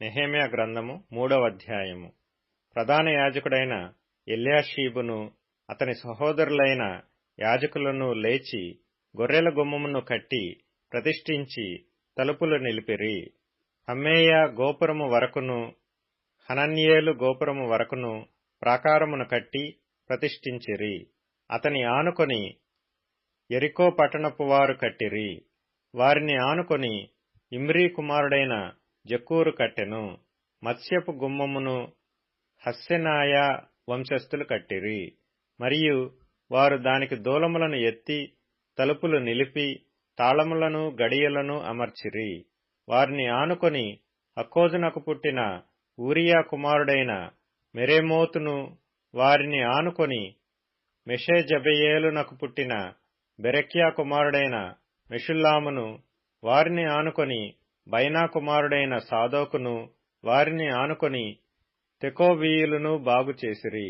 నెహెమ్యా గ్రంథము 3వ అధ్యాయము. ప్రధాన యాజకుడైన ఎల్యాషీబును అతని సహోదరులైన యాజకులను లేచి గొర్రెల గుమ్మమును కట్టి ప్రతిష్ఠించి తలుపులు నిలిపిరి. హమ్మేయ గోపురము వరకును హనన్యేలు గోపురము వరకును ప్రాకారమును కట్టి ప్రతిష్ఠించిరి. అతని ఆనుకొని యెరికో పట్టణపు వారు కట్టిరి. వారిని ఆనుకొని ఇమ్రీ కుమారుడైన జక్కూరు కట్టెను. మత్స్యపు గుమ్మమును హస్సెనాయా వంశస్థులు కట్టిరి. మరియు వారు దానికి దూలములను ఎత్తి తలుపులు నిలిపి తాళములను గడియలను అమర్చిరి. వారిని ఆనుకొని హక్కోజునకు పుట్టిన ఊరియా కుమారుడైన మెరేమోతును, వారిని ఆనుకొని మెషేజబెయేలునకు పుట్టిన బెరెక్యా కుమారుడైన మెషుల్లామును, వారిని ఆనుకొని బైనా కుమారుడైన సాదోకును, వారిని ఆనుకొని తెకోవీయులను బాగుచేసిరి.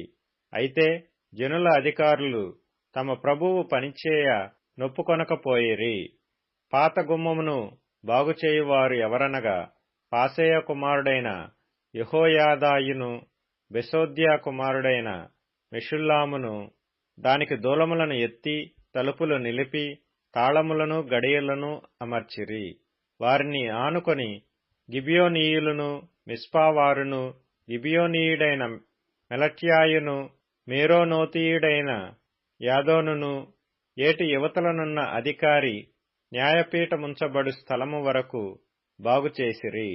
అయితే జనుల అధికారులు తమ ప్రభువు పనిచేయ నొప్పుకొనకపోయిరి. పాత గుమ్మమును బాగుచేయువారు ఎవరనగా పాసేయ కుమారుడైన యెహోయాదాయును, బెసోద్యా కుమారుడైన మెషుల్లామును. దానికి దూలములను ఎత్తి తలుపులు నిలిపి తాళములను గడియలను అమర్చిరి. వారిని ఆనుకొని గిబియోనీయులను, మిస్పావారును, గిబియోనీయుడైన మెలట్యాయును, మేరోనోతీయుడైన యాదోనును, ఏటి యువతలనున్న అధికారి న్యాయపీఠముంచబడు స్థలము వరకు బాగుచేసిరి.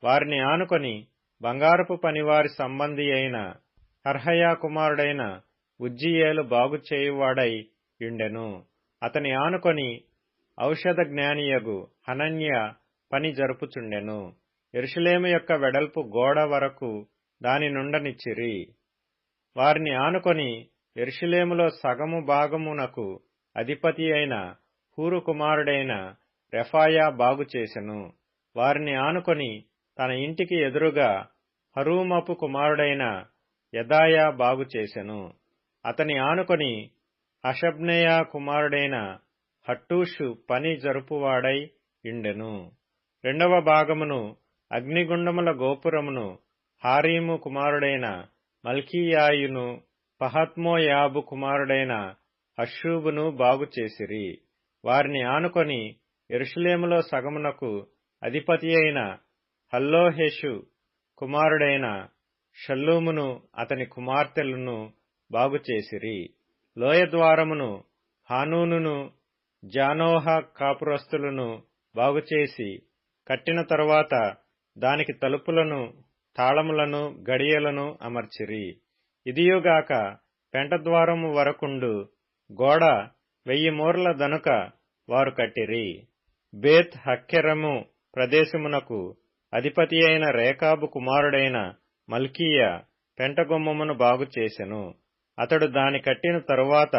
వారిని ఆనుకొని బంగారపు పనివారి సంబంధి అయిన హర్హయా కుమారుడైన ఉజ్జీయేలు బాగుచేయువాడై యుండెను. అతని ఆనుకొని ఔషధ జ్ఞానియగు హనన్య పని జరుపుచుండెను. యెరూషలేము యొక్క వెడల్పు గోడ వరకు దాని నుండనిచ్చిరి. వారిని ఆనుకొని యెరూషలేములో సగము భాగమునకు అధిపతి అయిన హూరు కుమారుడైన రెఫాయా బాగుచేసెను. వారిని ఆనుకొని తన ఇంటికి ఎదురుగా హరూమపు కుమారుడైన యెదాయా బాగుచేసెను. అతని ఆనుకొని హషబ్నెయా కుమారుడైన హట్టూషు పని జరుపువాడై యుండెను. రెండవ భాగమును అగ్నిగుండముల గోపురమును హారీము కుమారుడైన మల్కీయాయును, పహత్మోయాబు కుమారుడైన హషూబును బాగుచేసిరి. వారిని ఆనుకొని యెరూషలేములో సగమునకు అధిపతి అయిన హల్లోహెషు కుమారుడైన షల్లూమును, అతని కుమార్తెలను బాగుచేసిరి. లోయద్వారమును హానూనును, జానోహ కాపురస్తులను బాగుచేసి కట్టిన తరువాత దానికి తలుపులను, తాళములను, గడియలను అమర్చిరి. ఇదియుగాక పెంటద్వారము వరకుండు గోడ 1000 మూరల దనుక వారు కట్టిరి. బేత్ హక్కెరము ప్రదేశమునకు అధిపతి అయిన రేకాబు కుమారుడైన మల్కీయ పెంటగుమ్మమును బాగుచేసెను. అతడు దాని కట్టిన తరువాత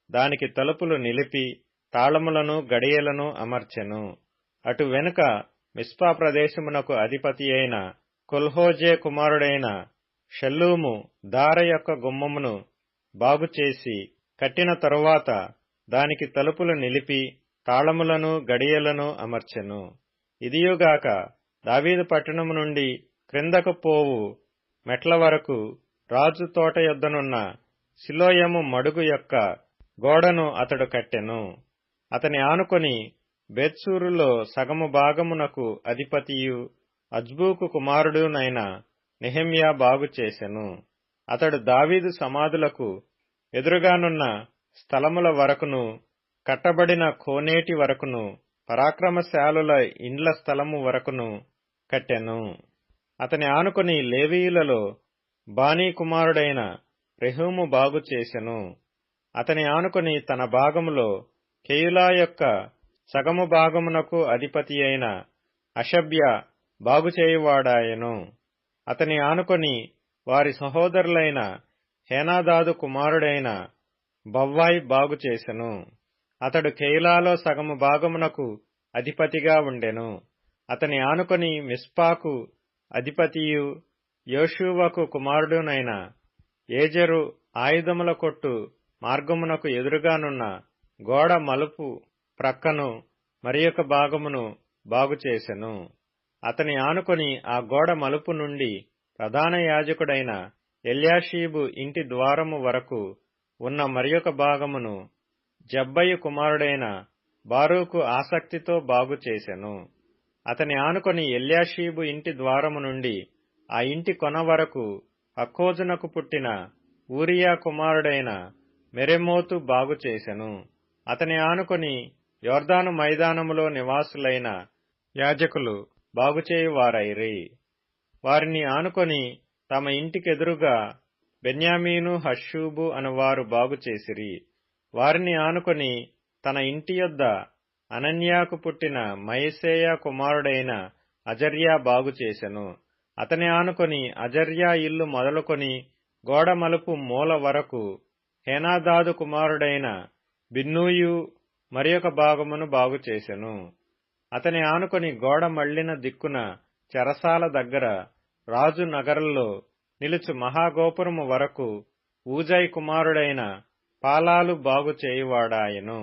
దానికి తలుపులు నిలిపి తాళములను గడియలను అమర్చెను. అటు వెనుక మిస్పా ప్రదేశమునకు అధిపతి అయిన కొల్హోజే కుమారుడైన షల్లూము దార యొక్క గుమ్మమును బాగుచేసి కట్టిన తరువాత దానికి తలుపులు నిలిపి తాళములను గడియలను అమర్చెను. ఇదియుగాక దావీదు పట్టణము నుండి క్రిందకు పోవు మెట్ల వరకు రాజు తోట యొద్దనున్న సిలోయము మడుగు యొక్క గోడను అతడు కట్టెను. అతని ఆనుకొని బేత్సూరులో సగము భాగమునకు అధిపతియు అజ్బూకు కుమారుడునైన నెహెమ్యా బాగుచేసెను. అతడు దావీదు సమాధులకు ఎదురుగానున్న స్థలముల వరకును, కట్టబడిన కోనేటి వరకును, పరాక్రమశాలుల ఇండ్ల స్థలము వరకును కట్టెను. అతని ఆనుకొని లేవీయులలో బానీ కుమారుడైన రెహూము బాగుచేసెను. అతని ఆనుకొని తన భాగములో కెయులా యొక్క సగము భాగమునకు అధిపతి అయిన అషబ్య బాగుచేయువాడాయెను. అతని ఆనుకొని వారి సహోదరులైన హేనాదాదు కుమారుడైన బవ్వాయి బాగుచేసెను. అతడు కెయులాలో సగము భాగమునకు అధిపతిగా ఉండెను. అతని ఆనుకొని మిస్పాకు అధిపతియు యోషువకు కుమారుడునైన ఏజెరు ఆయుధముల కొట్టు మార్గమునకు ఎదురుగానున్న గోడ మలుపు ప్రక్కను మరియొక భాగమును బాగుచేసెను. అతని ఆనుకొని ఆ గోడ మలుపు నుండి ప్రధాన యాజకుడైన ఎల్యాషీబు ఇంటి ద్వారము వరకు ఉన్న మరియొక భాగమును జబ్బయి కుమారుడైన బారూకు ఆసక్తితో బాగుచేసెను. అతని ఆనుకొని ఎల్యాషీబు ఇంటి ద్వారము నుండి ఆ ఇంటి కొన వరకు అక్కోజునకు పుట్టిన ఊరియా కుమారుడైన మెరెమోతు బాగుచేసెను. అతని ఆనుకొని యొర్దాను మైదానములో నివాసులైన యాజకులు బాగుచేయువారైరి. వారిని ఆనుకొని తమ ఇంటికెదురుగా బెన్యామీను, హషూబు అనువారు బాగుచేసిరి. వారిని ఆనుకొని తన ఇంటి యొద్ద అనన్యాకు పుట్టిన మయసేయా కుమారుడైన అజర్యా బాగుచేసెను. అతని ఆనుకొని అజర్యా ఇల్లు మొదలుకొని గోడ మలుపు మూల వరకు హేనాదాదు కుమారుడైన బిన్నూయు మరియొక భాగమును బాగుచేసెను. అతని ఆనుకొని గోడ మళ్లిన దిక్కున చెరసాల దగ్గర రాజు నగరంలో నిలుచు మహాగోపురము వరకు ఊజై కుమారుడైన పాలాలు బాగుచేయువాడాయెను.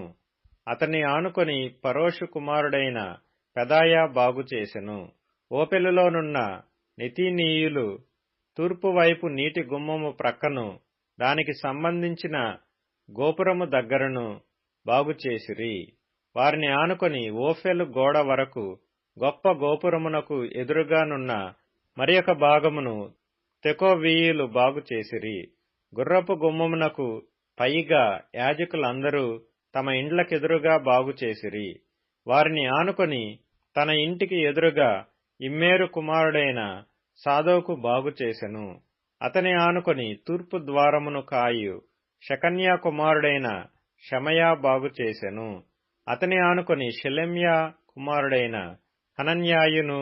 అతని ఆనుకొని పరోషు కుమారుడైన పెదాయా బాగుచేసెను. ఓపెలులోనున్న నెతీనీయులు తూర్పు వైపు నీటి గుమ్మము ప్రక్కను దానికి సంబంధించిన గోపురము దగ్గరను బాగుచేసిరి. వారిని ఆనుకొని ఓఫెలు గోడ వరకు గొప్ప గోపురమునకు ఎదురుగానున్న మరియొక భాగమును తెకోవీయులు బాగుచేసిరి. గుర్రపు గుమ్మమునకు పైగా యాజకులందరూ తమ ఇండ్లకెదురుగా బాగుచేసిరి. వారిని ఆనుకొని తన ఇంటికి ఎదురుగా ఇమ్మేరు కుమారుడైన సాదోకు బాగుచేసెను. అతని ఆనుకొని తూర్పు ద్వారమును కాయు షకన్యా కుమారుడైన షమయా బాగుచేసెను. అతని ఆనుకొని షెలెమ్యా కుమారుడైన హనన్యాయును,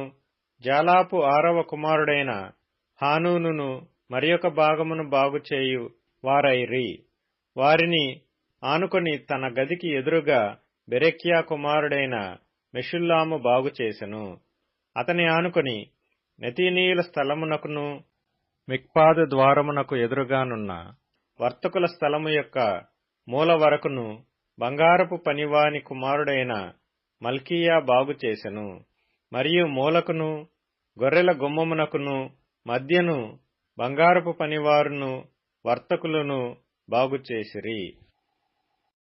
జాలాపు 6వ కుమారుడైన హానూనును మరియొక భాగమును బాగుచేయు వారైరి. వారిని ఆనుకొని తన గదికి ఎదురుగా బెరెక్యా కుమారుడైన మెషుల్లాము బాగుచేసెను. అతని ఆనుకొని నెతీనీయుల స్థలమునకును మిక్పాదు ద్వారమునకు ఎదురుగానున్న వర్తకుల స్థలము యొక్క మూల వరకును బంగారపు పనివాని కుమారుడైన మల్కీయా బాగుచేసెను. మరియు మూలకును గొర్రెల గుమ్మమునకును మధ్యను బంగారపు పనివారును వర్తకులను బాగుచేసిరి.